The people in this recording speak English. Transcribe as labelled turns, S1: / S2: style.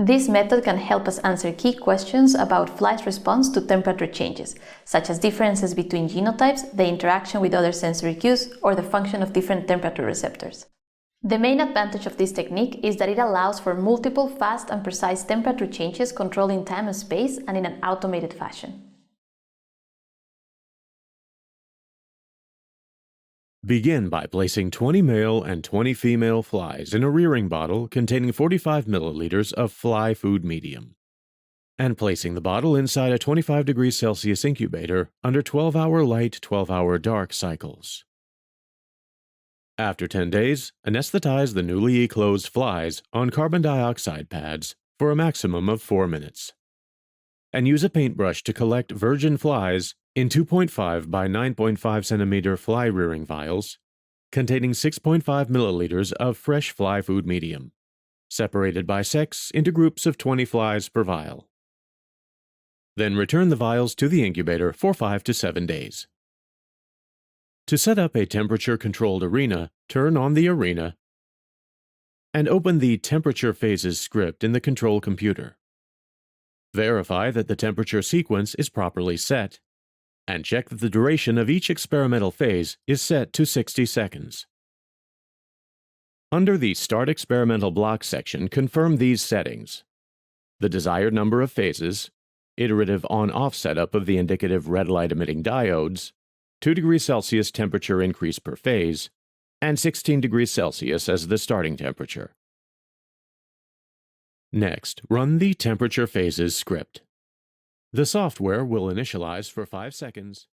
S1: This method can help us answer key questions about flies' response to temperature changes, such as differences between genotypes, the interaction with other sensory cues, or the function of different temperature receptors. The main advantage of this technique is that it allows for multiple fast and precise temperature changes controlled in time and space and in an automated fashion.
S2: Begin by placing 20 male and 20 female flies in a rearing bottle containing 45 milliliters of fly food medium, and placing the bottle inside a 25 degrees Celsius incubator under 12-hour light, 12-hour dark cycles. After 10 days, anesthetize the newly eclosed flies on carbon dioxide pads for a maximum of 4 minutes, and use a paintbrush to collect virgin flies in 2.5 by 9.5 centimeter fly rearing vials containing 6.5 milliliters of fresh fly food medium, separated by sex into groups of 20 flies per vial. Then return the vials to the incubator for 5 to 7 days. To set up a temperature-controlled arena, turn on the arena and open the Temperature Phases script in the control computer. Verify that the temperature sequence is properly set, and check that the duration of each experimental phase is set to 60 seconds. Under the Start Experimental Block section, confirm these settings: the desired number of phases, iterative on-off setup of the indicative red light emitting diodes, 2 degrees Celsius temperature increase per phase, and 16 degrees Celsius as the starting temperature. Next, run the Temperature Phases script. The software will initialize for 5 seconds